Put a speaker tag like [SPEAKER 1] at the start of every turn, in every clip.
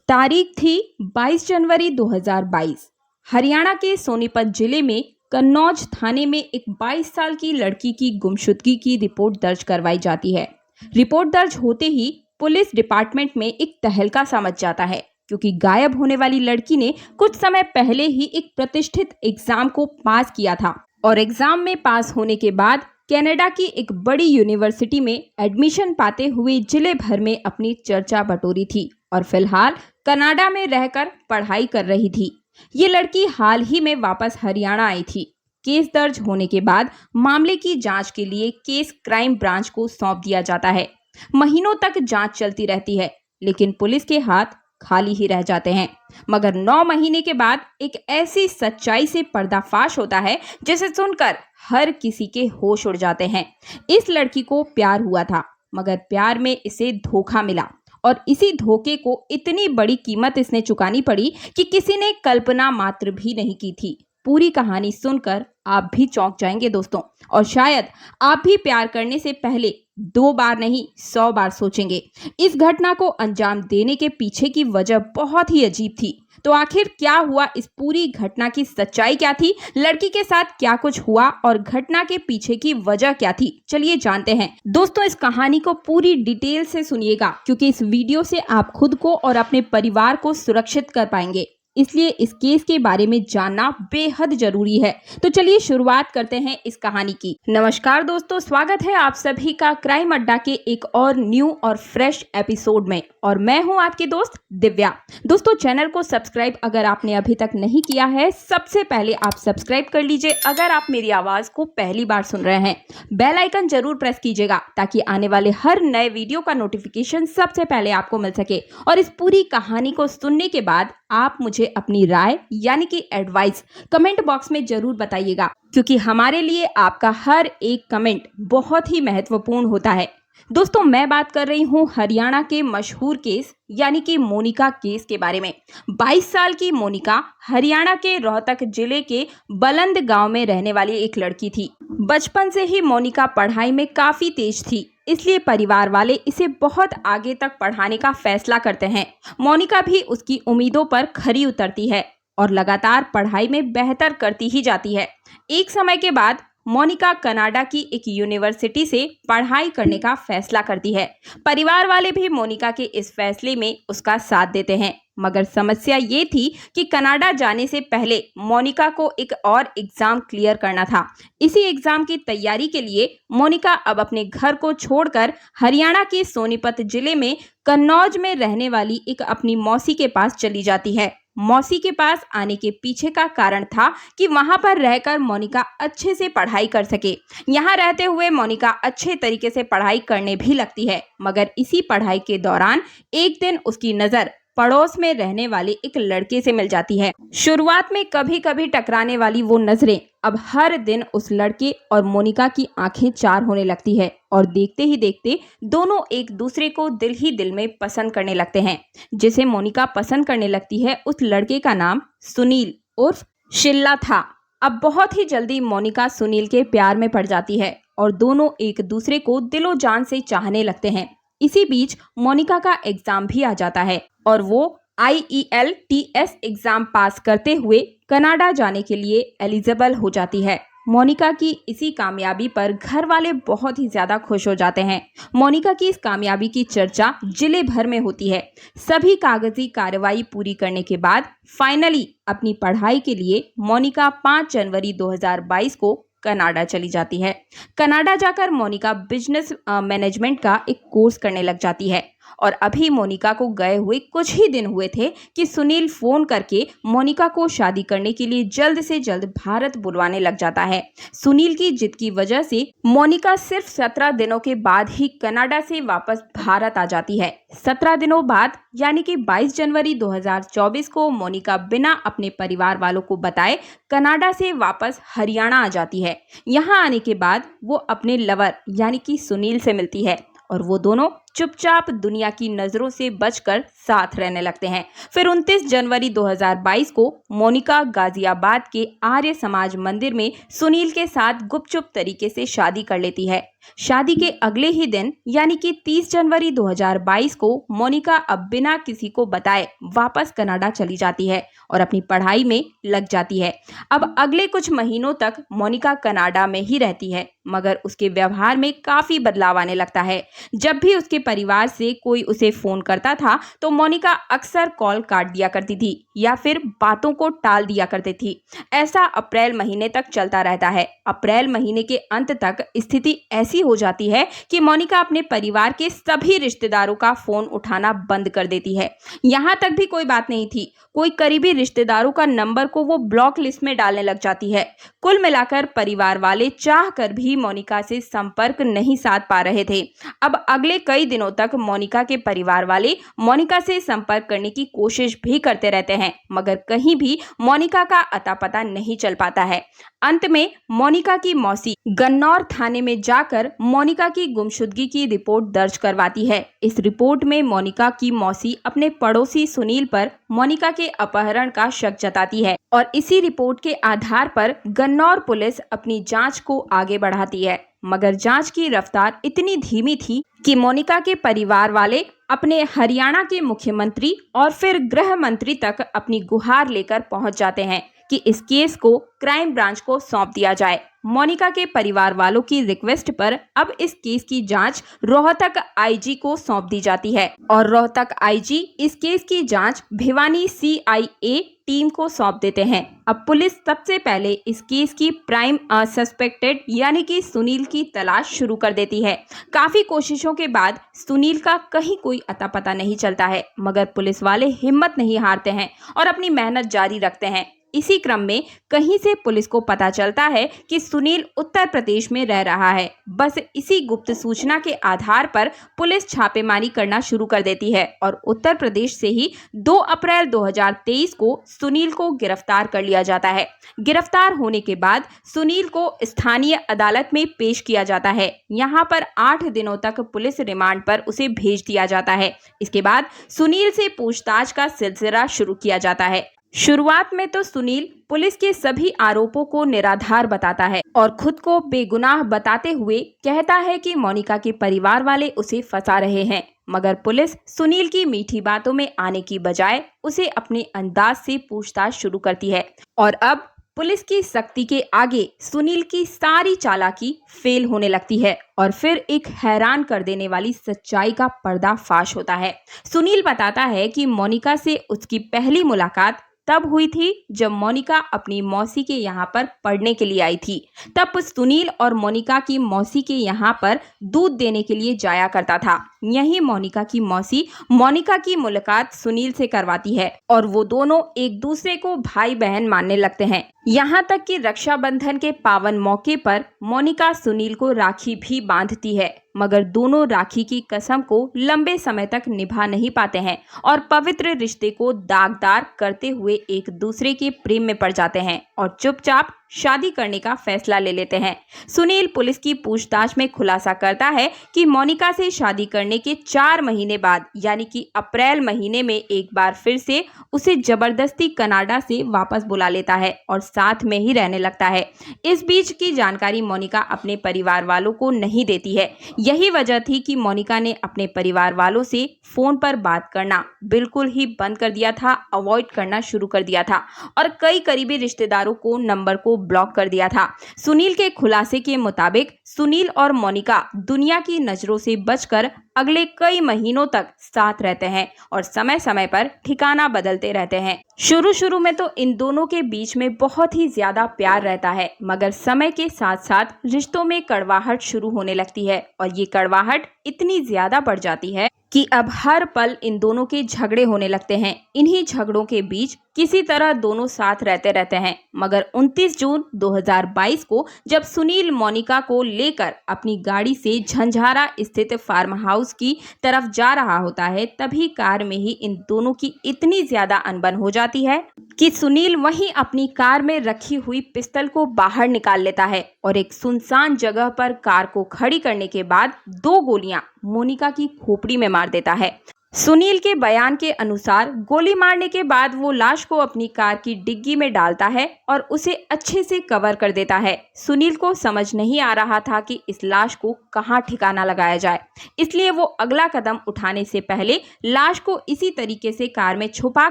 [SPEAKER 1] तारीख थी 22 जनवरी 2022। हरियाणा के सोनीपत जिले में कन्नौज थाने में एक 22 साल की लड़की की गुमशुदगी की रिपोर्ट दर्ज करवाई जाती है। रिपोर्ट दर्ज होते ही पुलिस डिपार्टमेंट में एक तहलका सा मच जाता है, क्योंकि गायब होने वाली लड़की ने कुछ समय पहले ही एक प्रतिष्ठित एग्जाम को पास किया था और एग्जाम में पास होने के बाद कनाडा की एक बड़ी यूनिवर्सिटी में एडमिशन पाते हुए जिले भर में अपनी चर्चा बटोरी थी और फिलहाल कनाडा में रहकर पढ़ाई कर रही थी। ये लड़की हाल ही में वापस हरियाणा आई थी। केस दर्ज होने के बाद मामले की जांच के लिए केस क्राइम ब्रांच को सौंप दिया जाता है। महीनों तक जांच चलती रहती है, लेकिन पुलिस के हाथ खाली ही रह जाते हैं। मगर 9 महीने के बाद एक ऐसी सच्चाई से पर्दाफाश होता है जिसे सुनकर हर किसी के होश उड़ जाते हैं। इस लड़की को प्यार हुआ था, मगर प्यार में इसे धोखा मिला और इसी धोखे को इतनी बड़ी कीमत इसने चुकानी पड़ी कि किसी ने कल्पना मात्र भी नहीं की थी। पूरी कहानी सुनकर आप भी चौंक जाएंगे दोस्तों, और शायद आप भी प्यार करने से पहले 2 बार नहीं 100 बार सोचेंगे। इस घटना को अंजाम देने के पीछे की वजह बहुत ही अजीब थी। तो आखिर क्या हुआ, इस पूरी घटना की सच्चाई क्या थी, लड़की के साथ क्या कुछ हुआ और घटना के पीछे की वजह क्या थी, चलिए जानते हैं। दोस्तों, इस कहानी को पूरी डिटेल से सुनिएगा, क्योंकि इस वीडियो से आप खुद को और अपने परिवार को सुरक्षित कर पाएंगे। इसलिए इस केस के बारे में जानना बेहद जरूरी है। तो चलिए शुरुआत करते हैं इस कहानी की। नमस्कार दोस्तों, स्वागत है आप सभी का क्राइम अड्डा के एक और न्यू और फ्रेश एपिसोड में, और मैं हूं आपकी दोस्त दिव्या। दोस्तों, चैनल को सब्सक्राइब अगर आपने अभी तक नहीं किया है, सबसे पहले आप सब्सक्राइब कर लीजिए। अगर आप मेरी आवाज को पहली बार सुन रहे हैं, बेल आइकन जरूर प्रेस कीजिएगा, ताकि आने वाले हर नए वीडियो का नोटिफिकेशन सबसे पहले आपको मिल सके। और इस पूरी कहानी को सुनने के बाद आप मुझे अपनी राय यानी कि एडवाइस कमेंट बॉक्स में जरूर बताइएगा, क्योंकि हमारे लिए आपका हर एक कमेंट बहुत ही महत्वपूर्ण होता है। दोस्तों, मैं बात कर रही हूँ हरियाणा के मशहूर केस यानी कि मोनिका केस के बारे में। 22 साल की मोनिका हरियाणा के रोहतक जिले के बलंद गांव में रहने वाली एक लड़की थी। बचपन से ही मोनिका पढ़ाई में काफी तेज थी, इसलिए परिवार वाले इसे बहुत आगे तक पढ़ाने का फैसला करते हैं। मोनिका भी उसकी उम्मीदों पर खरी उतरती है और लगातार पढ़ाई में बेहतर करती ही जाती है। एक समय के बाद मोनिका कनाडा की एक यूनिवर्सिटी से पढ़ाई करने का फैसला करती है। परिवार वाले भी मोनिका के इस फैसले में उसका साथ देते हैं, मगर समस्या ये थी कि कनाडा जाने से पहले मोनिका को एक और एग्जाम क्लियर करना था। इसी एग्जाम की तैयारी के लिए मोनिका अब अपने घर को छोड़कर हरियाणा के सोनीपत जिले में कन्नौज में रहने वाली एक अपनी मौसी के पास चली जाती है। मौसी के पास आने के पीछे का कारण था कि वहां पर रहकर मोनिका अच्छे से पढ़ाई कर सके। यहाँ रहते हुए मोनिका अच्छे तरीके से पढ़ाई करने भी लगती है, मगर इसी पढ़ाई के दौरान एक दिन उसकी नजर पड़ोस में रहने वाले एक लड़के से मिल जाती है। शुरुआत में कभी कभी टकराने वाली वो नजरें अब हर दिन उस लड़के और मोनिका की आंखें चार होने लगती है, और देखते ही देखते दोनों एक दूसरे को दिल ही दिल में पसंद करने लगते हैं। जिसे मोनिका पसंद करने लगती है, उस लड़के का नाम सुनील उर्फ शिल्ला था। अब बहुत ही जल्दी मोनिका सुनील के प्यार में पड़ जाती है और दोनों एक दूसरे को दिलो जान से चाहने लगते हैं। इसी बीच मोनिका का एग्जाम भी आ जाता है और वो IELTS एग्जाम पास करते हुए कनाडा जाने के लिए एलिजिबल हो जाती है। मोनिका की इसी कामयाबी पर घर वाले बहुत ही ज्यादा खुश हो जाते हैं। मोनिका की इस कामयाबी की चर्चा जिले भर में होती है। सभी कागजी कार्रवाई पूरी करने के बाद फाइनली अपनी पढ़ाई के लिए मोनिका 5 जनवरी 2022 को कनाडा चली जाती है। कनाडा जाकर मोनिका बिजनेस मैनेजमेंट का एक कोर्स करने लग जाती है, और अभी मोनिका को गए हुए कुछ ही दिन हुए थे कि सुनील फोन करके मोनिका को शादी करने के लिए जल्द से जल्द भारत बुलवाने लग जाता है। सुनील की जिद की वजह से मोनिका सिर्फ 17 दिनों के बाद ही कनाडा से वापस भारत आ जाती है। 17 दिनों बाद यानी कि 22 जनवरी 2024 को मोनिका बिना अपने परिवार वालों को बताए कनाडा से वापस हरियाणा आ जाती है। यहाँ आने के बाद वो अपने लवर यानी कि सुनील से मिलती है और वो दोनों चुपचाप दुनिया की नजरों से बचकर साथ रहने लगते हैं। फिर 29 जनवरी 2022 को मोनिका गाजियाबाद के आर्य समाज मंदिर में सुनील के साथ गुपचुप तरीके से शादी कर लेती है। शादी के अगले ही दिन यानी कि 30 जनवरी 2022 को मोनिका अब बिना किसी को बताए वापस कनाडा चली जाती है और अपनी पढ़ाई में लग जाती है। अब अगले कुछ महीनों तक मोनिका कनाडा में ही रहती है, मगर उसके व्यवहार में काफी बदलाव आने लगता है। जब भी उसके परिवार से कोई उसे फोन करता था तो मोनिका अक्सर कॉल काट दिया करती थी या फिर बातों को टाल दिया करती थी। ऐसा अप्रैल महीने तक चलता रहता है। अप्रैल महीने के अंत तक स्थिति ऐसी हो जाती है कि मोनिका अपने परिवार के सभी रिश्तेदारों का फोन उठाना बंद कर देती है। यहाँ तक भी कोई बात नहीं थी, कोई करीबी रिश्तेदारों का नंबर को वो ब्लॉक लिस्ट में डालने लग जाती है। कुल मिलाकर परिवार वाले चाह कर भी मोनिका से संपर्क नहीं साध पा रहे थे। अब अगले कई दिनों तक मोनिका के परिवार वाले मोनिका से संपर्क करने की कोशिश भी करते रहते हैं, मगर कहीं भी मोनिका का अता पता नहीं चल पाता है। अंत में मोनिका की मौसी गन्नौर थाने में जाकर मोनिका की गुमशुदगी की रिपोर्ट दर्ज करवाती है। इस रिपोर्ट में मोनिका की मौसी अपने पड़ोसी सुनील पर मोनिका के अपहरण का शक जताती है और इसी रिपोर्ट के आधार पर गन्नौर पुलिस अपनी जांच को आगे बढ़ाती है, मगर जांच की रफ्तार इतनी धीमी थी कि मोनिका के परिवार वाले अपने हरियाणा के मुख्यमंत्री और फिर गृह मंत्री तक अपनी गुहार लेकर पहुंच जाते हैं कि इस केस को क्राइम ब्रांच को सौंप दिया जाए। मोनिका के परिवार वालों की रिक्वेस्ट पर अब इस केस की जांच रोहतक आईजी को सौंप दी जाती है और रोहतक आईजी इस केस की जांच भिवानी सीआईए टीम को सौंप देते हैं। अब पुलिस सबसे पहले इस केस की प्राइम सस्पेक्टेड यानी कि सुनील की तलाश शुरू कर देती है। काफी कोशिशों के बाद सुनील का कहीं कोई अता पता नहीं चलता है, मगर पुलिस वाले हिम्मत नहीं हारते हैं और अपनी मेहनत जारी रखते हैं। इसी क्रम में कहीं से पुलिस को पता चलता है कि सुनील उत्तर प्रदेश में रह रहा है। बस इसी गुप्त सूचना के आधार पर पुलिस छापेमारी करना शुरू कर देती है और उत्तर प्रदेश से ही 2 अप्रैल 2023 को सुनील को गिरफ्तार कर लिया जाता है। गिरफ्तार होने के बाद सुनील को स्थानीय अदालत में पेश किया जाता है। यहाँ पर 8 दिनों तक पुलिस रिमांड पर उसे भेज दिया जाता है। इसके बाद सुनील से पूछताछ का सिलसिला शुरू किया जाता है। शुरुआत में तो सुनील पुलिस के सभी आरोपों को निराधार बताता है और खुद को बेगुनाह बताते हुए कहता है कि मोनिका के परिवार वाले उसे फंसा रहे हैं, मगर पुलिस सुनील की मीठी बातों में आने की बजाय उसे अपने अंदाज से पूछताछ शुरू करती है और अब पुलिस की सख्ती के आगे सुनील की सारी चालाकी फेल होने लगती है और फिर एक हैरान कर देने वाली सच्चाई का पर्दाफाश होता है। सुनील बताता है कि मोनिका से उसकी पहली मुलाकात तब हुई थी जब मोनिका अपनी मौसी के यहाँ पर पढ़ने के लिए आई थी। तब सुनील और मोनिका की मौसी के यहाँ पर दूध देने के लिए जाया करता था। यही मोनिका की मौसी मोनिका की मुलाकात सुनील से करवाती है और वो दोनों एक दूसरे को भाई बहन मानने लगते हैं। यहाँ तक कि रक्षाबंधन के पावन मौके पर मोनिका सुनील को राखी भी बांधती है, मगर दोनों राखी की कसम को लंबे समय तक निभा नहीं पाते हैं और पवित्र रिश्ते को दागदार करते हुए एक दूसरे के प्रेम में पड़ जाते हैं और चुपचाप शादी करने का फैसला ले लेते हैं। सुनील पुलिस की पूछताछ में खुलासा करता है कि मोनिका से शादी करने के 4 महीने बाद यानी कि अप्रैल महीने में एक बार फिर से उसे जबरदस्ती कनाडा से वापस बुला लेता है और साथ में ही रहने लगता है। इस बीच की जानकारी मोनिका अपने परिवार वालों को नहीं देती है। यही वजह थी कि मोनिका ने अपने परिवार वालों से फोन पर बात करना बिल्कुल ही बंद कर दिया था, अवॉइड करना शुरू कर दिया था और कई करीबी रिश्तेदारों को नंबर को ब्लॉक कर दिया था। सुनील के खुलासे के मुताबिक सुनील और मोनिका दुनिया की नजरों से बचकर अगले कई महीनों तक साथ रहते हैं और समय समय पर ठिकाना बदलते रहते हैं। शुरू में तो इन दोनों के बीच में बहुत ही ज्यादा प्यार रहता है, मगर समय के साथ साथ रिश्तों में कड़वाहट शुरू होने लगती है और ये कड़वाहट इतनी ज्यादा बढ़ जाती है कि अब हर पल इन दोनों के झगड़े होने लगते हैं। इन्हीं झगड़ों के बीच किसी तरह दोनों साथ रहते हैं, मगर 29 जून 2022 को जब सुनील मोनिका को लेकर अपनी गाड़ी से झंझारा स्थित फार्म हाउस की तरफ जा रहा होता है, तभी कार में ही इन दोनों की इतनी ज्यादा अनबन हो जाती है कि सुनील वहीं अपनी कार में रखी हुई पिस्तौल को बाहर निकाल लेता है और एक सुनसान जगह पर कार को खड़ी करने के बाद 2 गोलियां मोनिका की खोपड़ी में मार देता है। सुनील के बयान के अनुसार गोली मारने के बाद वो लाश को अपनी कार की डिग्गी में डालता है और उसे अच्छे से कवर कर देता है। सुनील को समझ नहीं आ रहा था कि इस लाश को कहां ठिकाना लगाया जाए, इसलिए वो अगला कदम उठाने से पहले लाश को इसी तरीके से कार में छुपा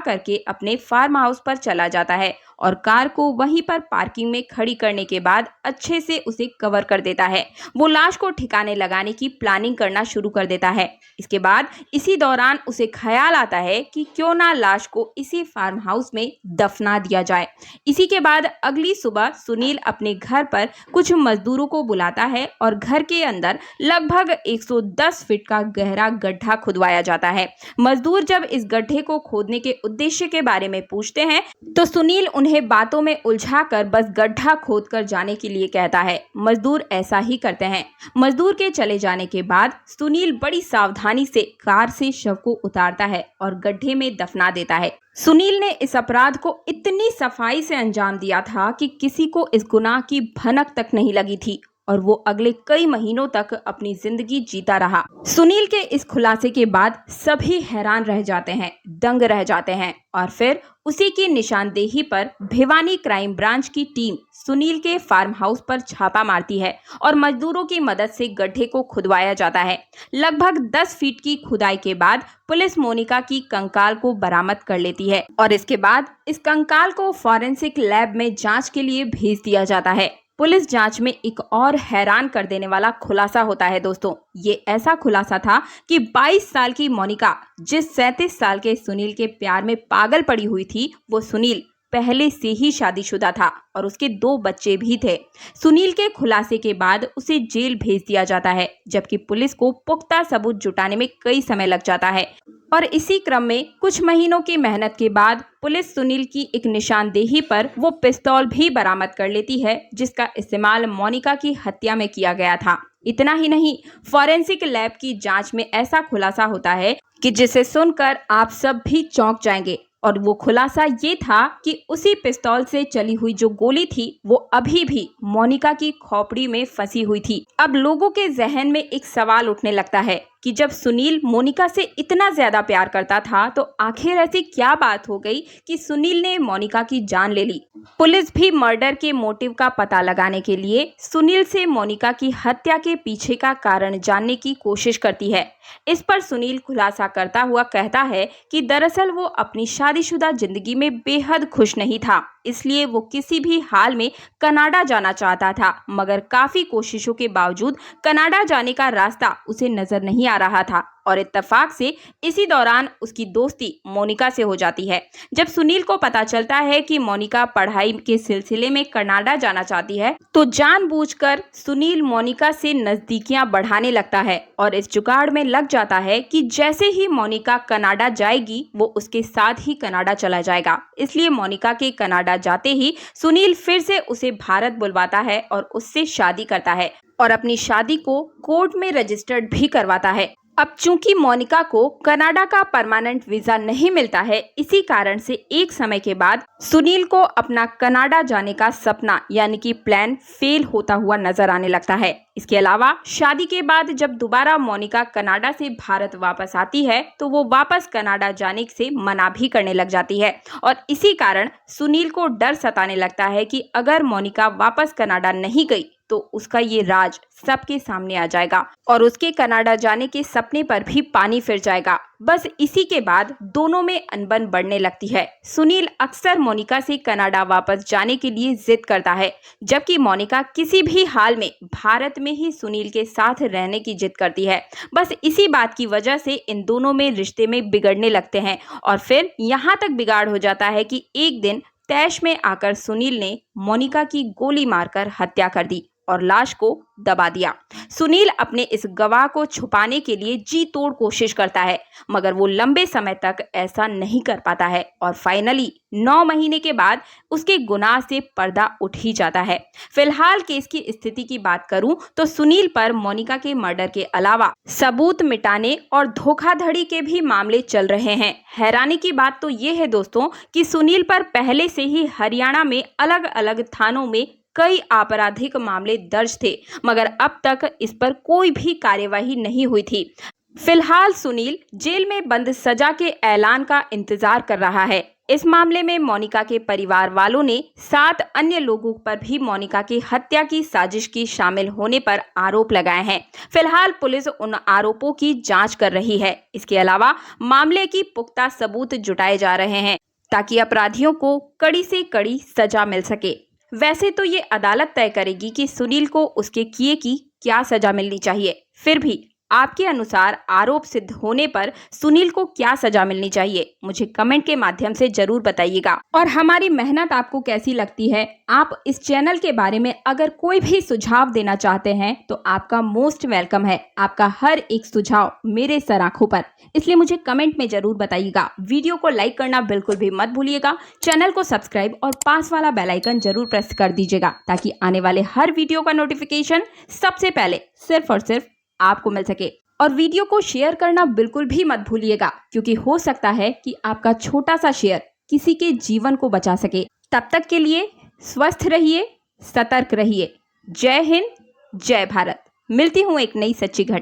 [SPEAKER 1] करके अपने फार्म हाउस पर चला जाता है और कार को वहीं पर पार्किंग में खड़ी करने के बाद अच्छे से उसे कवर कर देता है। वो लाश को ठिकाने लगाने की प्लानिंग करना शुरू कर देता है। इसके बाद इसी दौरान उसे ख्याल आता है कि क्यों ना लाश को इसी फार्म हाउस में दफना दिया जाए। इसी के बाद अगली सुबह सुनील अपने घर पर कुछ मजदूरों को बुलाता है और घर के अंदर लगभग 110 फीट का गहरा गड्ढा खुदवाया जाता है। मजदूर जब इस गड्ढे को खोदने के उद्देश्य के बारे में पूछते हैं तो सुनील उन्हें बातों में उलझाकर बस गड्ढा खोदकर जाने के लिए कहता है। मजदूर ऐसा ही करते हैं। मजदूर के चले जाने के बाद सुनील बड़ी सावधानी से कार से शव को उतारता है और गड्ढे में दफना देता है। सुनील ने इस अपराध को इतनी सफाई से अंजाम दिया था कि किसी को इस गुनाह की भनक तक नहीं लगी थी और वो अगले कई महीनों तक अपनी जिंदगी जीता रहा। सुनील के इस खुलासे के बाद सभी हैरान रह जाते हैं, दंग रह जाते हैं और फिर उसी की निशानदेही पर भिवानी क्राइम ब्रांच की टीम सुनील के फार्म हाउस पर छापा मारती है और मजदूरों की मदद से गड्ढे को खुदवाया जाता है। लगभग 10 फीट की खुदाई के बाद पुलिस मोनिका की कंकाल को बरामद कर लेती है और इसके बाद इस कंकाल को फॉरेंसिक लैब में जांच के लिए भेज दिया जाता है। पुलिस जांच में एक और हैरान कर देने वाला खुलासा होता है दोस्तों। ये ऐसा खुलासा था कि 22 साल की मोनिका जिस 37 साल के सुनील के प्यार में पागल पड़ी हुई थी, वो सुनील पहले से ही शादीशुदा था और उसके 2 बच्चे भी थे। सुनील के खुलासे के बाद उसे जेल भेज दिया जाता है, जबकि पुलिस को पुख्ता सबूत जुटाने में कई समय लग जाता है और इसी क्रम में कुछ महीनों की मेहनत के बाद पुलिस सुनील की एक निशानदेही पर वो पिस्तौल भी बरामद कर लेती है जिसका इस्तेमाल मोनिका की हत्या में किया गया था। इतना ही नहीं, फॉरेंसिक लैब की जांच में ऐसा खुलासा होता है कि जिसे सुनकर आप सब भी चौंक जाएंगे और वो खुलासा ये था कि उसी पिस्तौल से चली हुई जो गोली थी वो अभी भी मोनिका की खोपड़ी में फंसी हुई थी। अब लोगों के जहन में एक सवाल उठने लगता है कि जब सुनील मोनिका से इतना ज्यादा प्यार करता था तो आखिर ऐसी क्या बात हो गई कि सुनील ने मोनिका की जान ले ली। पुलिस भी मर्डर के मोटिव का पता लगाने के लिए सुनील से मोनिका की हत्या के पीछे का कारण जानने की कोशिश करती है। इस पर सुनील खुलासा करता हुआ कहता है कि दरअसल वो अपनी शादीशुदा जिंदगी में बेहद खुश नहीं था, इसलिए वो किसी भी हाल में कनाडा जाना चाहता था, मगर काफी कोशिशों के बावजूद कनाडा जाने का रास्ता उसे नजर नहीं आ रहा था और इत्तेफाक से इसी दौरान उसकी दोस्ती मोनिका से हो जाती है। जब सुनील को पता चलता है कि मोनिका पढ़ाई के सिलसिले में कनाडा जाना चाहती है तो जानबूझकर सुनील मोनिका से नजदीकियां बढ़ाने लगता है और इस जुगाड़ में लग जाता है कि जैसे ही मोनिका कनाडा जाएगी वो उसके साथ ही कनाडा चला जाएगा। इसलिए मोनिका के कनाडा जाते ही सुनील फिर से उसे भारत बुलवाता है और उससे शादी करता है और अपनी शादी को कोर्ट में रजिस्टर्ड भी करवाता है। अब चूंकि मोनिका को कनाडा का परमानेंट वीजा नहीं मिलता है, इसी कारण से एक समय के बाद सुनील को अपना कनाडा जाने का सपना यानी कि प्लान फेल होता हुआ नजर आने लगता है। इसके अलावा शादी के बाद जब दोबारा मोनिका कनाडा से भारत वापस आती है तो वो वापस कनाडा जाने से मना भी करने लग जाती है और इसी कारण सुनील को डर सताने लगता है कि अगर मोनिका वापस कनाडा नहीं गई तो उसका ये राज सबके सामने आ जाएगा और उसके कनाडा जाने के सपने पर भी पानी फिर जाएगा। बस इसी के बाद दोनों में अनबन बढ़ने लगती है। सुनील अक्सर मोनिका से कनाडा वापस जाने के लिए जिद करता है, जबकि मोनिका किसी भी हाल में भारत में ही सुनील के साथ रहने की जिद करती है। बस इसी बात की वजह से इन दोनों में रिश्ते में बिगड़ने लगते हैं और फिर यहाँ तक बिगाड़ हो जाता है कि एक दिन तैश में आकर सुनील ने मोनिका की गोली मारकर हत्या कर दी और लाश को दबा दिया। सुनील अपने इस गवाह को छुपाने के लिए जी तोड़ कोशिश करता है, मगर वो लंबे समय तक ऐसा नहीं कर पाता है और फाइनली 9 महीने के बाद उसके गुनाह से पर्दा उठ ही जाता है। फिलहाल केस की स्थिति की बात करूं तो सुनील पर मोनिका के मर्डर के अलावा सबूत मिटाने और धोखाधड़ी के भी मामले चल रहे हैं। हैरानी की बात तो ये है दोस्तों कि सुनील पर पहले से ही हरियाणा में अलग अलग थानों में कई आपराधिक मामले दर्ज थे, मगर अब तक इस पर कोई भी कार्यवाही नहीं हुई थी। फिलहाल सुनील जेल में बंद सजा के ऐलान का इंतजार कर रहा है। इस मामले में मोनिका के परिवार वालों ने 7 अन्य लोगों पर भी मोनिका की हत्या की साजिश की शामिल होने पर आरोप लगाए हैं। फिलहाल पुलिस उन आरोपों की जांच कर रही है। इसके अलावा मामले की पुख्ता सबूत जुटाए जा रहे हैं ताकि अपराधियों को कड़ी से कड़ी सजा मिल सके। वैसे तो ये अदालत तय करेगी कि सुनील को उसके किए की क्या सजा मिलनी चाहिए। फिर भी आपके अनुसार आरोप सिद्ध होने पर सुनील को क्या सजा मिलनी चाहिए, मुझे कमेंट के माध्यम से जरूर बताइएगा। और हमारी मेहनत आपको कैसी लगती है? आप इस चैनल के बारे में अगर कोई भी सुझाव देना चाहते हैं तो आपका मोस्ट वेलकम है। आपका हर एक सुझाव मेरे सर आंखों पर, इसलिए मुझे कमेंट में जरूर बताइएगा। वीडियो को लाइक करना बिल्कुल भी मत भूलिएगा। चैनल को सब्सक्राइब और पास वाला बेल आइकन जरूर प्रेस कर दीजिएगा ताकि आने वाले हर वीडियो का नोटिफिकेशन सबसे पहले सिर्फ और सिर्फ आपको मिल सके। और वीडियो को शेयर करना बिल्कुल भी मत भूलिएगा, क्योंकि हो सकता है कि आपका छोटा सा शेयर किसी के जीवन को बचा सके। तब तक के लिए स्वस्थ रहिए, सतर्क रहिए। जय हिंद, जय भारत। मिलती हूँ एक नई सच्ची घटना।